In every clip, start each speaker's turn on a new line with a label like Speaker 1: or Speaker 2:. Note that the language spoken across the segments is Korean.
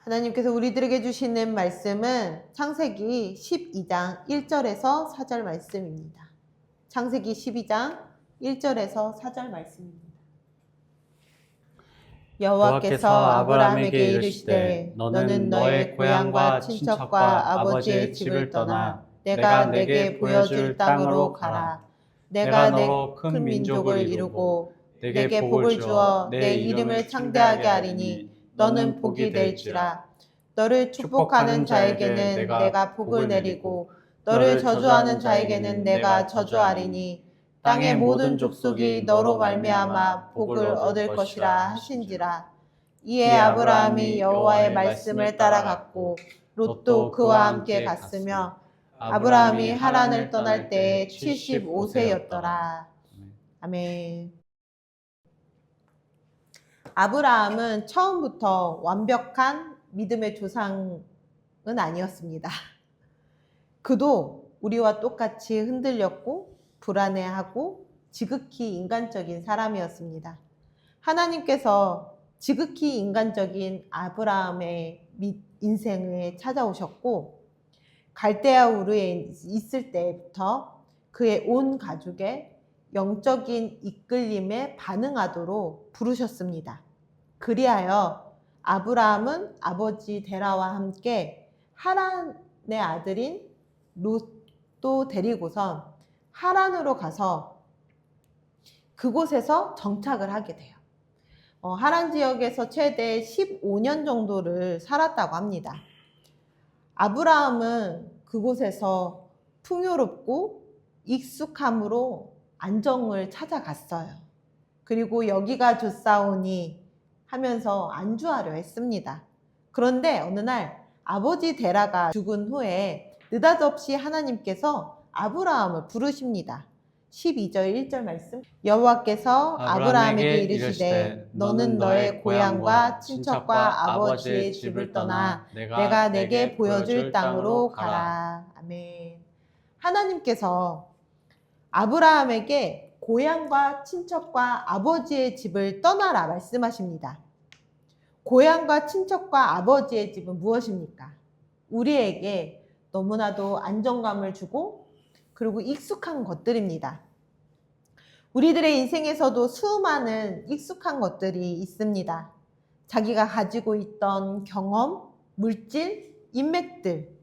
Speaker 1: 하나님께서 우리들에게 주시는 말씀은 창세기 12장 1절에서 4절 말씀입니다. 창세기 12장 1절에서 4절 말씀입니다. 여호와께서 아브라함에게 이르시되 너는 너의 고향과 친척과 아버지의 집을 떠나 내가 내게 보여줄 땅으로 가라. 내가 너로 큰 민족을 이루고 내게 복을 주어 내 이름을 창대하게 하리니 너는 복이 될지라. 너를 축복하는 자에게는 내가 복을 내리고 너를 저주하는 자에게는 내가 저주하리니 땅의 모든 족속이 너로 말미암아 복을 얻을 것이라 하신지라. 이에 아브라함이 여호와의 말씀을 따라갔고 롯도 그와 함께 갔으며 아브라함이 하란을 떠날 때에 75세였더라. 아멘. 아브라함은 처음부터 완벽한 믿음의 조상은 아니었습니다. 그도 우리와 똑같이 흔들렸고 불안해하고 지극히 인간적인 사람이었습니다. 하나님께서 지극히 인간적인 아브라함의 인생을 찾아오셨고 갈대아 우르에 있을 때부터 그의 온 가족의 영적인 이끌림에 반응하도록 부르셨습니다. 그리하여 아브라함은 아버지 데라와 함께 하란의 아들인 롯도 데리고선 하란으로 가서 그곳에서 정착을 하게 돼요. 하란 지역에서 최대 15년 정도를 살았다고 합니다. 아브라함은 그곳에서 풍요롭고 익숙함으로 안정을 찾아갔어요. 그리고 여기가 좋사오니 하면서 안주하려 했습니다. 그런데 어느 날 아버지 데라가 죽은 후에 느닷없이 하나님께서 아브라함을 부르십니다. 12절 1절 말씀. 여호와께서 아브라함에게 이르시되 너는 너의 고향과 친척과 아버지의 집을 떠나 내가 내게 보여줄 땅으로 가라. 아멘. 하나님께서 아브라함에게 고향과 친척과 아버지의 집을 떠나라 말씀하십니다. 고향과 친척과 아버지의 집은 무엇입니까? 우리에게 너무나도 안정감을 주고 그리고 익숙한 것들입니다. 우리들의 인생에서도 수많은 익숙한 것들이 있습니다. 자기가 가지고 있던 경험, 물질, 인맥들,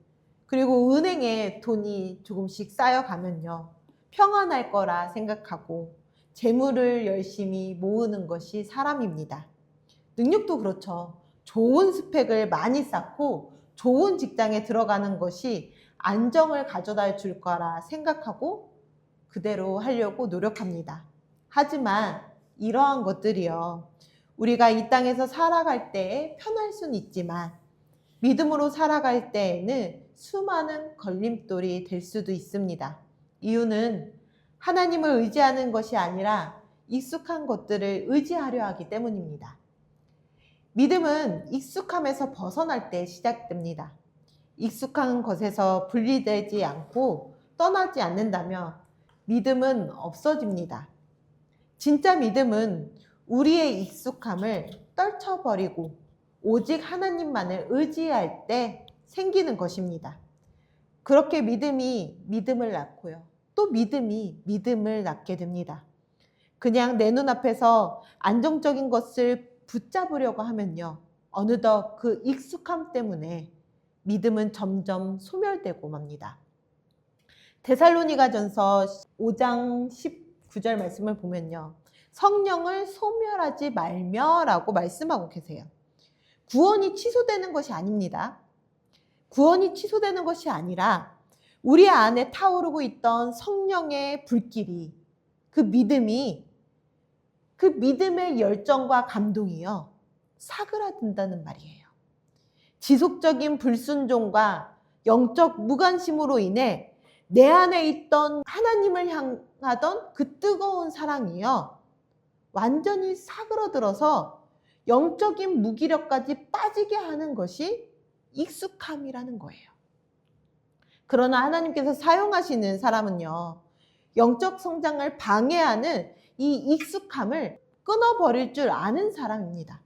Speaker 1: 그리고 은행에 돈이 조금씩 쌓여가면요. 평안할 거라 생각하고 재물을 열심히 모으는 것이 사람입니다. 능력도 그렇죠. 좋은 스펙을 많이 쌓고 좋은 직장에 들어가는 것이 안정을 가져다 줄 거라 생각하고 그대로 하려고 노력합니다. 하지만 이러한 것들이요. 우리가 이 땅에서 살아갈 때에 편할 수는 있지만 믿음으로 살아갈 때에는 수많은 걸림돌이 될 수도 있습니다. 이유는 하나님을 의지하는 것이 아니라 익숙한 것들을 의지하려 하기 때문입니다. 믿음은 익숙함에서 벗어날 때 시작됩니다. 익숙한 것에서 분리되지 않고 떠나지 않는다면 믿음은 없어집니다. 진짜 믿음은 우리의 익숙함을 떨쳐버리고 오직 하나님만을 의지할 때 생기는 것입니다. 그렇게 믿음이 믿음을 낳고요. 또 믿음이 믿음을 낳게 됩니다. 그냥 내 눈앞에서 안정적인 것을 붙잡으려고 하면요. 어느덧 그 익숙함 때문에 믿음은 점점 소멸되고 맙니다. 데살로니가전서 5장 19절 말씀을 보면요. 성령을 소멸하지 말며라고 말씀하고 계세요. 구원이 취소되는 것이 아닙니다. 구원이 취소되는 것이 아니라 우리 안에 타오르고 있던 성령의 불길이 그 믿음의 열정과 감동이요. 사그라든다는 말이에요. 지속적인 불순종과 영적 무관심으로 인해 내 안에 있던 하나님을 향하던 그 뜨거운 사랑이요. 완전히 사그러들어서 영적인 무기력까지 빠지게 하는 것이 익숙함이라는 거예요. 그러나 하나님께서 사용하시는 사람은요. 영적 성장을 방해하는 이 익숙함을 끊어버릴 줄 아는 사람입니다.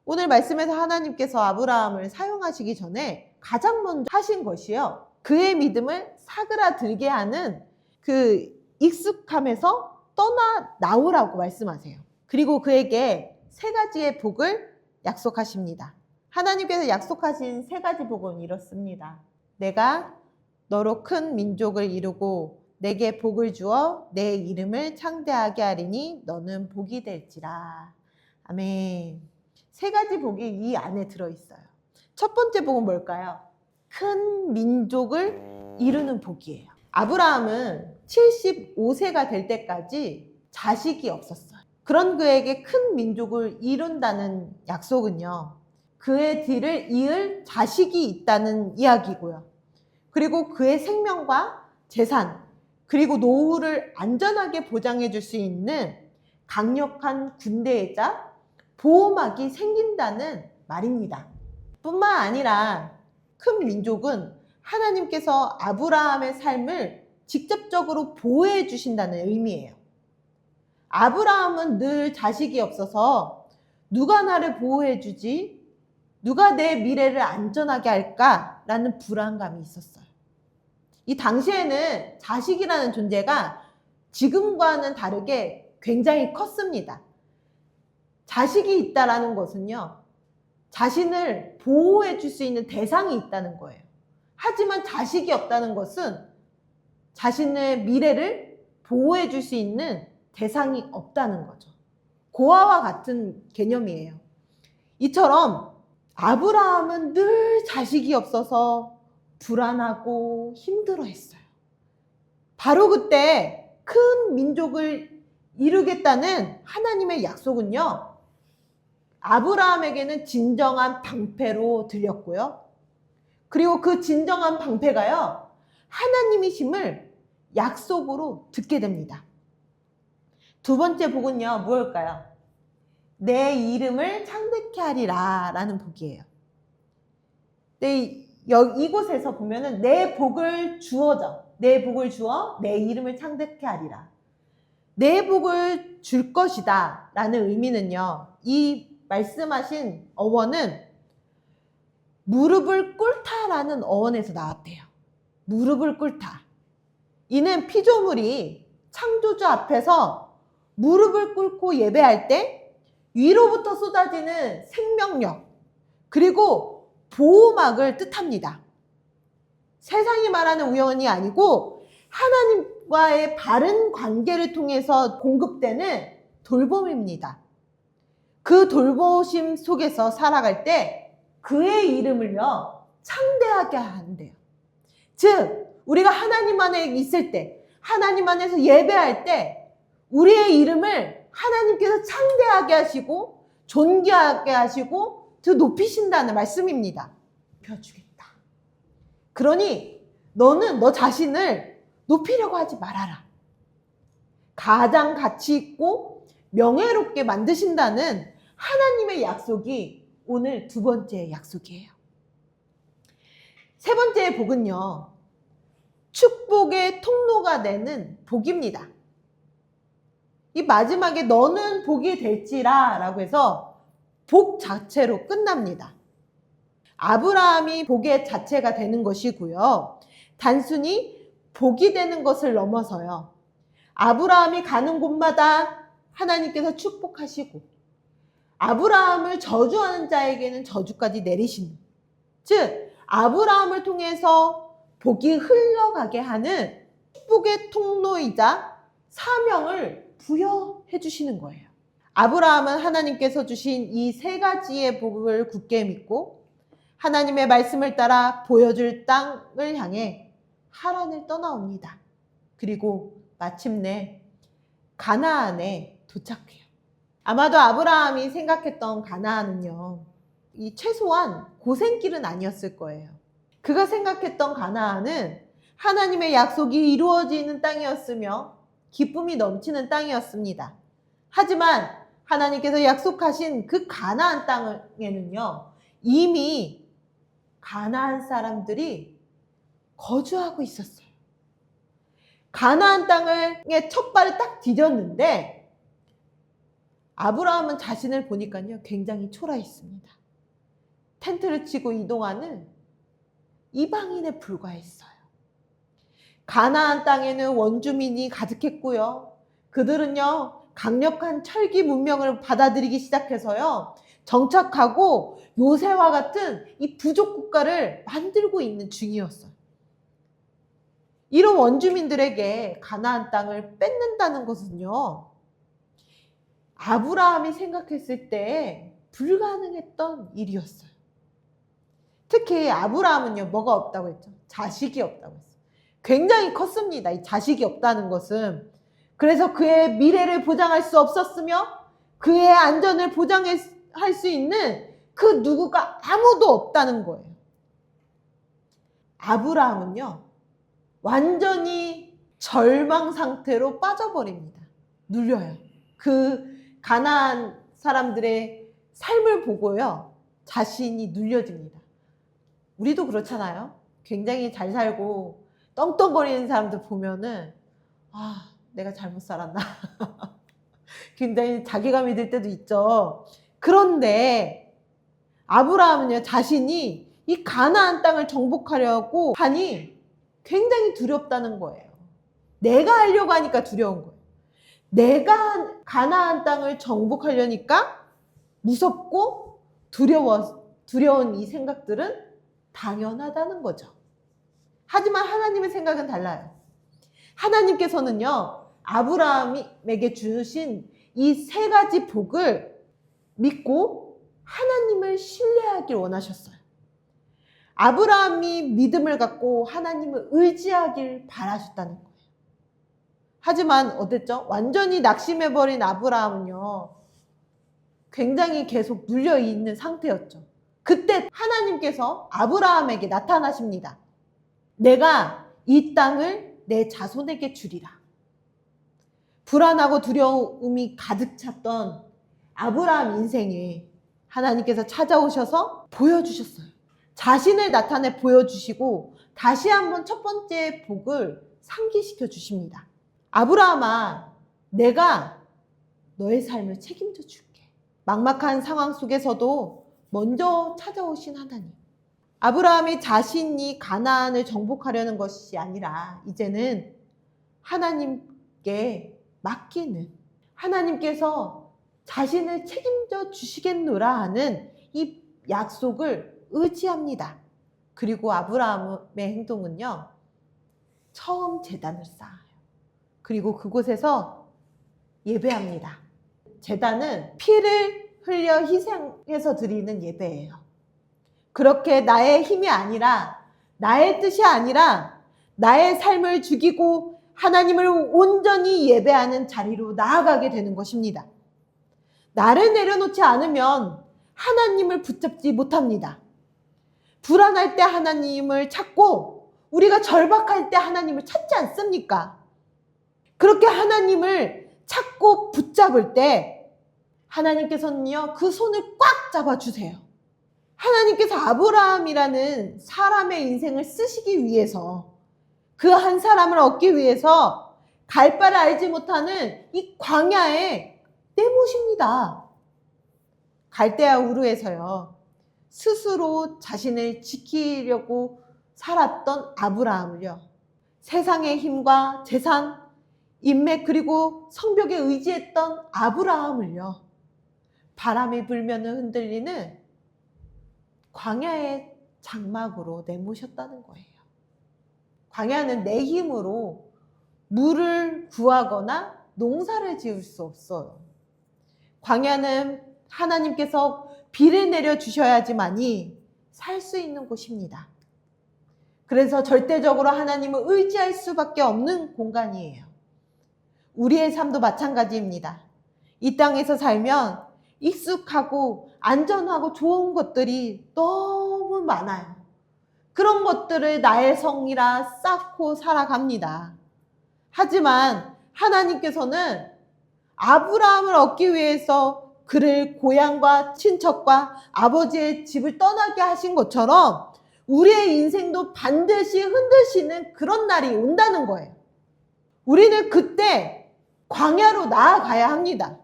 Speaker 1: 오늘 말씀에서 하나님께서 아브라함을 사용하시기 전에 가장 먼저 하신 것이요, 그의 믿음을 사그라들게 하는 그 익숙함에서 떠나 나오라고 말씀하세요. 그리고 그에게 세 가지의 복을 약속하십니다. 하나님께서 약속하신 세 가지 복은 이렇습니다. 내가 너로 큰 민족을 이루고 내게 복을 주어 내 이름을 창대하게 하리니 너는 복이 될지라. 아멘. 세 가지 복이 이 안에 들어있어요. 첫 번째 복은 뭘까요? 큰 민족을 이루는 복이에요. 아브라함은 75세가 될 때까지 자식이 없었어요. 그런 그에게 큰 민족을 이룬다는 약속은요, 그의 뒤를 이을 자식이 있다는 이야기고요. 그리고 그의 생명과 재산, 그리고 노후를 안전하게 보장해 줄 수 있는 강력한 군대이자 보호막이 생긴다는 말입니다. 뿐만 아니라 큰 민족은 하나님께서 아브라함의 삶을 직접적으로 보호해 주신다는 의미예요. 아브라함은 늘 자식이 없어서 누가 나를 보호해 주지? 누가 내 미래를 안전하게 할까라는 불안감이 있었어요. 이 당시에는 자식이라는 존재가 지금과는 다르게 굉장히 컸습니다. 자식이 있다라는 것은요, 자신을 보호해 줄 수 있는 대상이 있다는 거예요. 하지만 자식이 없다는 것은 자신의 미래를 보호해 줄 수 있는 대상이 없다는 거죠. 고아와 같은 개념이에요. 이처럼 아브라함은 늘 자식이 없어서 불안하고 힘들어했어요. 바로 그때 큰 민족을 이루겠다는 하나님의 약속은요, 아브라함에게는 진정한 방패로 들렸고요. 그리고 그 진정한 방패가요, 하나님이심을 약속으로 듣게 됩니다. 두 번째 복은요, 무엇일까요? 내 이름을 창대케 하리라 라는 복이에요. 이곳에서 보면은 내 복을 주어 내 이름을 창대케 하리라. 내 복을 줄 것이다 라는 의미는요, 이 말씀하신 어원은 무릎을 꿇다라는 어원에서 나왔대요. 무릎을 꿇다. 이는 피조물이 창조주 앞에서 무릎을 꿇고 예배할 때 위로부터 쏟아지는 생명력, 그리고 보호막을 뜻합니다. 세상이 말하는 우연이 아니고 하나님과의 바른 관계를 통해서 공급되는 돌봄입니다. 그 돌보심 속에서 살아갈 때 그의 이름을요, 창대하게 한대요. 즉, 우리가 하나님 안에 있을 때, 하나님 안에서 예배할 때 우리의 이름을 하나님께서 창대하게 하시고 존귀하게 하시고 더 높이신다는 말씀입니다. 높여주겠다. 그러니 너는 너 자신을 높이려고 하지 말아라. 가장 가치 있고 명예롭게 만드신다는 하나님의 약속이 오늘 두 번째 약속이에요. 세 번째 복은요, 축복의 통로가 되는 복입니다. 이 마지막에 너는 복이 될지라 라고 해서 복 자체로 끝납니다. 아브라함이 복의 자체가 되는 것이고요, 단순히 복이 되는 것을 넘어서요, 아브라함이 가는 곳마다 하나님께서 축복하시고 아브라함을 저주하는 자에게는 저주까지 내리시는, 즉 아브라함을 통해서 복이 흘러가게 하는 축복의 통로이자 사명을 부여해 주시는 거예요. 아브라함은 하나님께서 주신 이 세 가지의 복을 굳게 믿고 하나님의 말씀을 따라 보여줄 땅을 향해 하란을 떠나옵니다. 그리고 마침내 가나안에 도착해요. 아마도 아브라함이 생각했던 가나안은요, 이 최소한 고생길은 아니었을 거예요. 그가 생각했던 가나안은 하나님의 약속이 이루어지는 땅이었으며 기쁨이 넘치는 땅이었습니다. 하지만 하나님께서 약속하신 그 가나안 땅에는요, 이미 가나안 사람들이 거주하고 있었어요. 가나안 땅에 첫 발을 딱 디뎠는데 아브라함은 자신을 보니까요, 굉장히 초라했습니다. 텐트를 치고 이동하는 이방인에 불과했어요. 가나안 땅에는 원주민이 가득했고요. 그들은요, 강력한 철기 문명을 받아들이기 시작해서요, 정착하고 요새와 같은 이 부족 국가를 만들고 있는 중이었어요. 이런 원주민들에게 가나안 땅을 뺏는다는 것은요, 아브라함이 생각했을 때 불가능했던 일이었어요. 특히 아브라함은요, 뭐가 없다고 했죠? 자식이 없다고 했어요. 굉장히 컸습니다. 이 자식이 없다는 것은. 그래서 그의 미래를 보장할 수 없었으며 그의 안전을 보장할 수 있는 그 누구가 아무도 없다는 거예요. 아브라함은요, 완전히 절망 상태로 빠져버립니다. 눌려요. 그 가나안 사람들의 삶을 보고요, 자신이 눌려집니다. 우리도 그렇잖아요. 굉장히 잘 살고 떵떵거리는 사람들 보면은 아, 내가 잘못 살았나. 굉장히 자괴감이 들 때도 있죠. 그런데 아브라함은요, 자신이 이 가나안 땅을 정복하려고 하니 굉장히 두렵다는 거예요. 내가 하려고 하니까 두려운 거예요. 내가 가나안 땅을 정복하려니까 무섭고 두려운 이 생각들은 당연하다는 거죠. 하지만 하나님의 생각은 달라요. 하나님께서는요, 아브라함에게 주신 이 세 가지 복을 믿고 하나님을 신뢰하길 원하셨어요. 아브라함이 믿음을 갖고 하나님을 의지하길 바라셨다는 거예요. 하지만 어땠죠? 완전히 낙심해버린 아브라함은요, 굉장히 계속 눌려있는 상태였죠. 그때 하나님께서 아브라함에게 나타나십니다. 내가 이 땅을 내 자손에게 주리라. 불안하고 두려움이 가득 찼던 아브라함 인생에 하나님께서 찾아오셔서 보여주셨어요. 자신을 나타내 보여주시고 다시 한번 첫 번째 복을 상기시켜 주십니다. 아브라함아, 내가 너의 삶을 책임져 줄게. 막막한 상황 속에서도 먼저 찾아오신 하나님. 아브라함이 자신이 가나안을 정복하려는 것이 아니라 이제는 하나님께 맡기는, 하나님께서 자신을 책임져 주시겠노라 하는 이 약속을 의지합니다. 그리고 아브라함의 행동은요, 처음 제단을 쌓아요. 그리고 그곳에서 예배합니다. 제단은 피를 흘려 희생해서 드리는 예배예요. 그렇게 나의 힘이 아니라, 나의 뜻이 아니라 나의 삶을 죽이고 하나님을 온전히 예배하는 자리로 나아가게 되는 것입니다. 나를 내려놓지 않으면 하나님을 붙잡지 못합니다. 불안할 때 하나님을 찾고 우리가 절박할 때 하나님을 찾지 않습니까? 그렇게 하나님을 찾고 붙잡을 때 하나님께서는요, 그 손을 꽉 잡아주세요. 하나님께서 아브라함이라는 사람의 인생을 쓰시기 위해서, 그 한 사람을 얻기 위해서 갈 바를 알지 못하는 이 광야에 내모십니다. 갈대아 우르에서요, 스스로 자신을 지키려고 살았던 아브라함을요, 세상의 힘과 재산, 인맥 그리고 성벽에 의지했던 아브라함을요, 바람이 불면 흔들리는 광야의 장막으로 내모셨다는 거예요. 광야는 내 힘으로 물을 구하거나 농사를 지을 수 없어요. 광야는 하나님께서 비를 내려주셔야지만이 살 수 있는 곳입니다. 그래서 절대적으로 하나님을 의지할 수밖에 없는 공간이에요. 우리의 삶도 마찬가지입니다. 이 땅에서 살면 익숙하고 안전하고 좋은 것들이 너무 많아요. 그런 것들을 나의 성이라 쌓고 살아갑니다. 하지만 하나님께서는 아브라함을 얻기 위해서 그를 고향과 친척과 아버지의 집을 떠나게 하신 것처럼 우리의 인생도 반드시 흔드시는 그런 날이 온다는 거예요. 우리는 그때 광야로 나아가야 합니다.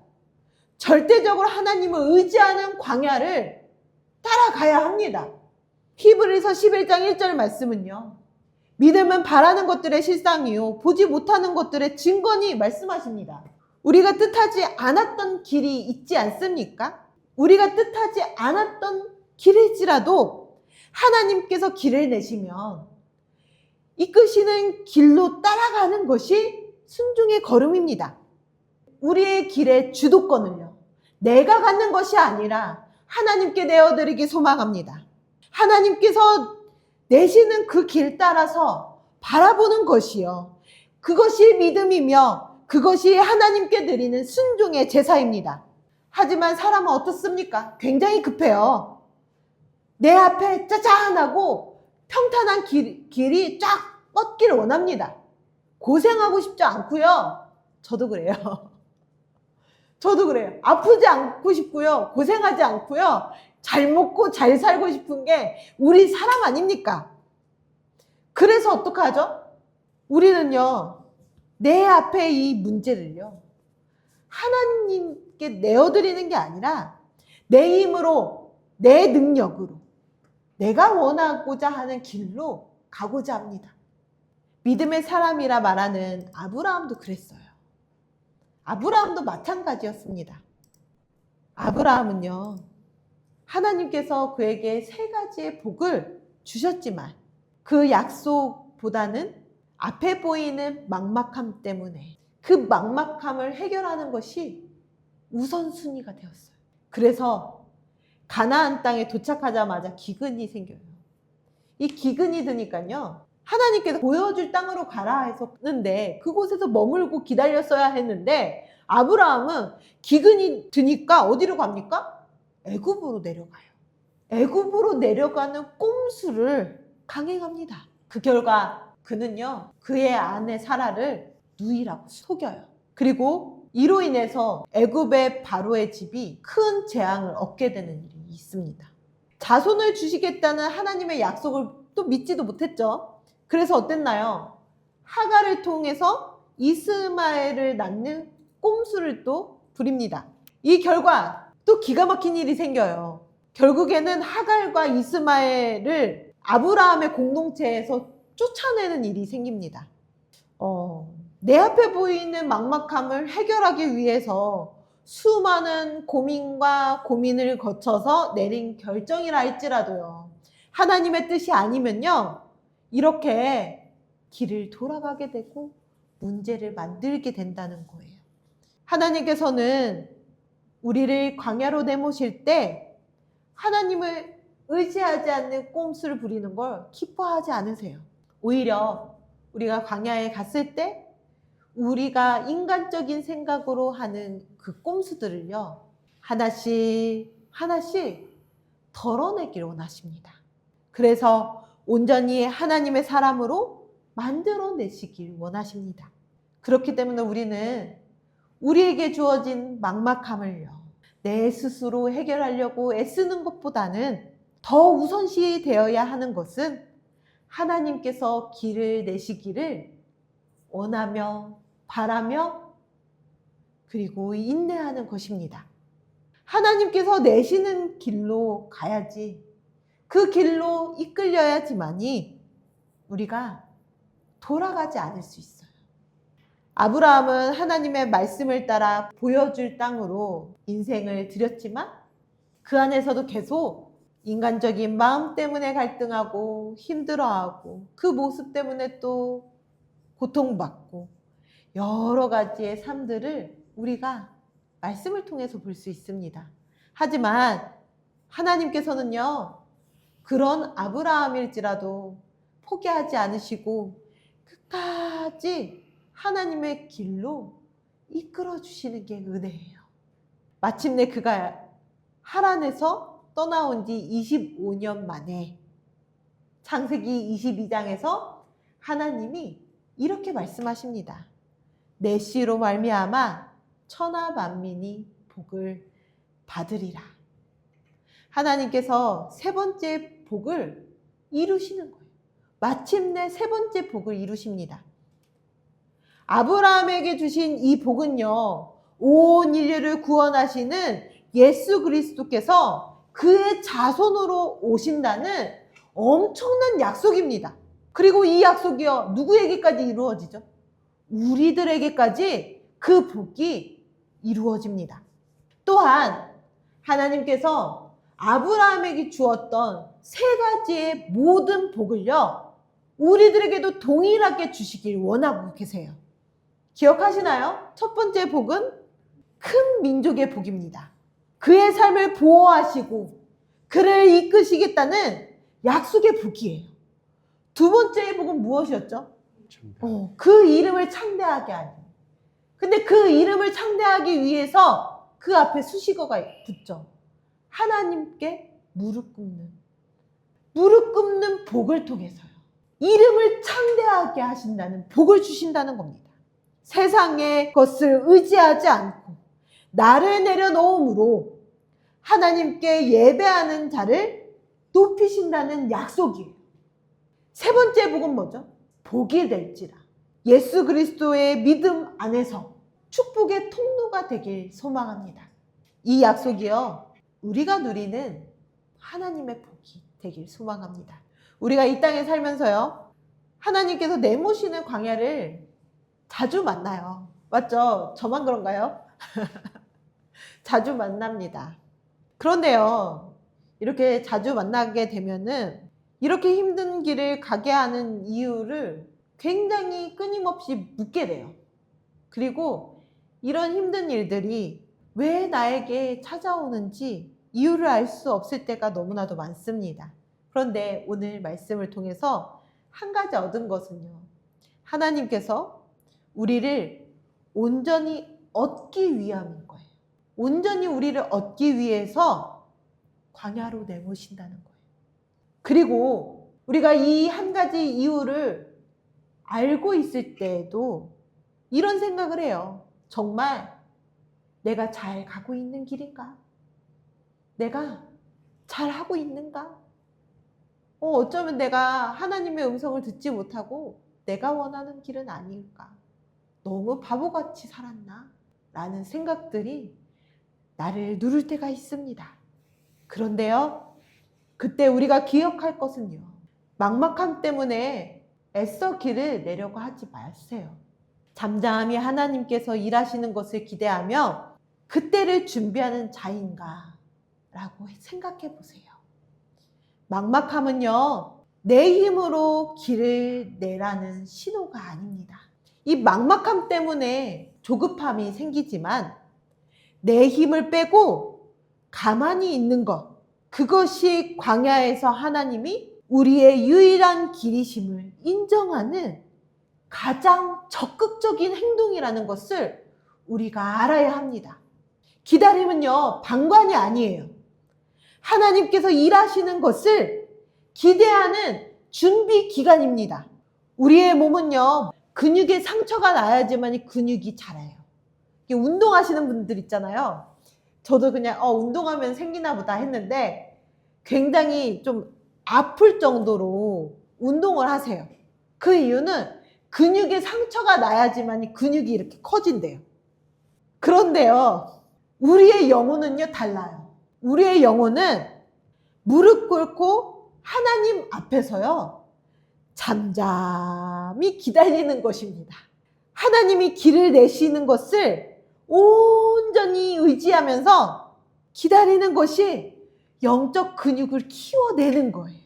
Speaker 1: 절대적으로 하나님을 의지하는 광야를 따라가야 합니다. 히브리서 11장 1절 말씀은요. 믿음은 바라는 것들의 실상이요 보지 못하는 것들의 증거니 말씀하십니다. 우리가 뜻하지 않았던 길이 있지 않습니까? 우리가 뜻하지 않았던 길일지라도 하나님께서 길을 내시면 이끄시는 길로 따라가는 것이 순종의 걸음입니다. 우리의 길의 주도권을요. 내가 갖는 것이 아니라 하나님께 내어드리기 소망합니다. 하나님께서 내시는 그 길 따라서 바라보는 것이요. 그것이 믿음이며 그것이 하나님께 드리는 순종의 제사입니다. 하지만 사람은 어떻습니까? 굉장히 급해요. 내 앞에 짜잔하고 평탄한 길이 쫙 뻗기를 원합니다. 고생하고 싶지 않고요. 저도 그래요. 저도 그래요. 아프지 않고 싶고요. 고생하지 않고요. 잘 먹고 잘 살고 싶은 게 우리 사람 아닙니까? 그래서 어떡하죠? 우리는요. 내 앞에 이 문제를요. 하나님께 내어드리는 게 아니라 내 힘으로 내 능력으로 내가 원하고자 하는 길로 가고자 합니다. 믿음의 사람이라 말하는 아브라함도 그랬어요. 아브라함도 마찬가지였습니다. 아브라함은요. 하나님께서 그에게 3가지의 복을 주셨지만 그 약속보다는 앞에 보이는 막막함 때문에 그 막막함을 해결하는 것이 우선순위가 되었어요. 그래서 가나안 땅에 도착하자마자 기근이 생겨요. 이 기근이 드니까요. 하나님께서 보여줄 땅으로 가라 했었는데 그곳에서 머물고 기다렸어야 했는데 아브라함은 기근이 드니까 어디로 갑니까? 애굽으로 내려가요. 애굽으로 내려가는 꼼수를 강행합니다. 그 결과 그는요. 그의 아내 사라를 누이라고 속여요. 그리고 이로 인해서 애굽의 바로의 집이 큰 재앙을 얻게 되는 일이 있습니다. 자손을 주시겠다는 하나님의 약속을 또 믿지도 못했죠. 그래서 어땠나요? 하갈을 통해서 이스마엘을 낳는 꼼수를 또 부립니다. 이 결과 또 기가 막힌 일이 생겨요. 결국에는 하갈과 이스마엘을 아브라함의 공동체에서 쫓아내는 일이 생깁니다. 내 앞에 보이는 막막함을 해결하기 위해서 수많은 고민과 고민을 거쳐서 내린 결정이라 할지라도요. 하나님의 뜻이 아니면요. 이렇게 길을 돌아가게 되고 문제를 만들게 된다는 거예요. 하나님께서는 우리를 광야로 내모실 때 하나님을 의지하지 않는 꼼수를 부리는 걸 기뻐하지 않으세요. 오히려 우리가 광야에 갔을 때 우리가 인간적인 생각으로 하는 그 꼼수들을요. 하나씩 덜어내기를 원하십니다. 그래서 온전히 하나님의 사람으로 만들어내시길 원하십니다. 그렇기 때문에 우리는 우리에게 주어진 막막함을요. 내 스스로 해결하려고 애쓰는 것보다는 더 우선시 되어야 하는 것은 하나님께서 길을 내시기를 원하며 바라며 그리고 인내하는 것입니다. 하나님께서 내시는 길로 가야지 그 길로 이끌려야지만이 우리가 돌아가지 않을 수 있어요. 아브라함은 하나님의 말씀을 따라 보여줄 땅으로 인생을 들였지만 그 안에서도 계속 인간적인 마음 때문에 갈등하고 힘들어하고 그 모습 때문에 또 고통받고 여러 가지의 삶들을 우리가 말씀을 통해서 볼 수 있습니다. 하지만 하나님께서는요. 그런 아브라함일지라도 포기하지 않으시고 끝까지 하나님의 길로 이끌어 주시는 게 은혜예요. 마침내 그가 하란에서 떠나온 지 25년 만에 창세기 22장에서 하나님이 이렇게 말씀하십니다. 내 씨로 말미암아 천하 만민이 복을 받으리라. 하나님께서 3번째 복을 이루시는 거예요. 마침내 3번째 복을 이루십니다. 아브라함에게 주신 이 복은요. 온 인류를 구원하시는 예수 그리스도께서 그의 자손으로 오신다는 엄청난 약속입니다. 그리고 이 약속이요, 누구에게까지 이루어지죠? 우리들에게까지 그 복이 이루어집니다. 또한 하나님께서 아브라함에게 주었던 세 가지의 모든 복을요, 우리들에게도 동일하게 주시길 원하고 계세요. 기억하시나요? 첫 번째 복은 큰 민족의 복입니다. 그의 삶을 보호하시고 그를 이끄시겠다는 약속의 복이에요. 두 번째의 복은 무엇이었죠? 그 이름을 창대하게 하니. 근데 그 이름을 창대하기 위해서 그 앞에 수식어가 붙죠. 하나님께 무릎 꿇는 복을 통해서요. 이름을 창대하게 하신다는 복을 주신다는 겁니다. 세상의 것을 의지하지 않고 나를 내려놓음으로 하나님께 예배하는 자를 높이신다는 약속이에요. 세 번째 복은 뭐죠? 복이 될지라. 예수 그리스도의 믿음 안에서 축복의 통로가 되길 소망합니다. 이 약속이요, 우리가 누리는 하나님의 복이 되길 소망합니다. 우리가 이 땅에 살면서요, 하나님께서 내모시는 광야를 자주 만나요. 맞죠? 저만 그런가요? 자주 만납니다. 그런데요, 이렇게 자주 만나게 되면은 이렇게 힘든 길을 가게 하는 이유를 굉장히 끊임없이 묻게 돼요. 그리고 이런 힘든 일들이 왜 나에게 찾아오는지 이유를 알 수 없을 때가 너무나도 많습니다. 그런데 오늘 말씀을 통해서 한 가지 얻은 것은요, 하나님께서 우리를 온전히 얻기 위함인 거예요. 온전히 우리를 얻기 위해서 광야로 내모신다는 거예요. 그리고 우리가 이 한 가지 이유를 알고 있을 때에도 이런 생각을 해요. 정말 내가 잘 가고 있는 길인가? 내가 잘 하고 있는가? 어쩌면 내가 하나님의 음성을 듣지 못하고 내가 원하는 길은 아닐까? 너무 바보같이 살았나? 라는 생각들이 나를 누를 때가 있습니다. 그런데요, 그때 우리가 기억할 것은요, 막막함 때문에 애써 길을 내려고 하지 마세요. 잠잠히 하나님께서 일하시는 것을 기대하며 그때를 준비하는 자인가? 라고 생각해 보세요. 막막함은요, 내 힘으로 길을 내라는 신호가 아닙니다. 이 막막함 때문에 조급함이 생기지만 내 힘을 빼고 가만히 있는 것, 그것이 광야에서 하나님이 우리의 유일한 길이심을 인정하는 가장 적극적인 행동이라는 것을 우리가 알아야 합니다. 기다림은요, 방관이 아니에요. 하나님께서 일하시는 것을 기대하는 준비 기간입니다. 우리의 몸은요, 근육에 상처가 나야지만 근육이 자라요. 운동하시는 분들 있잖아요. 저도 그냥 운동하면 생기나 보다 했는데 굉장히 좀 아플 정도로 운동을 하세요. 그 이유는 근육에 상처가 나야지만 근육이 이렇게 커진대요. 그런데요, 우리의 영혼은요, 달라요. 우리의 영혼은 무릎 꿇고 하나님 앞에서요, 잠잠히 기다리는 것입니다. 하나님이 길을 내시는 것을 온전히 의지하면서 기다리는 것이 영적 근육을 키워내는 거예요.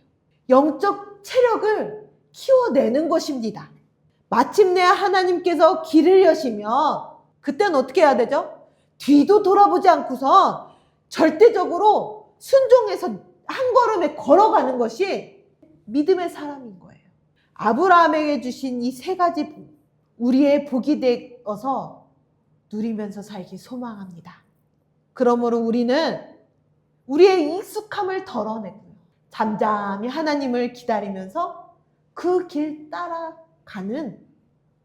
Speaker 1: 영적 체력을 키워내는 것입니다. 마침내 하나님께서 길을 여시면 그때는 어떻게 해야 되죠? 뒤도 돌아보지 않고서 절대적으로 순종해서 한 걸음에 걸어가는 것이 믿음의 사람인 거예요. 아브라함에게 주신 이 세 가지 복, 우리의 복이 되어서 누리면서 살기 소망합니다. 그러므로 우리는 우리의 익숙함을 덜어내고요, 잠잠히 하나님을 기다리면서 그 길 따라가는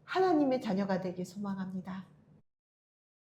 Speaker 1: 하나님의 자녀가 되길 소망합니다.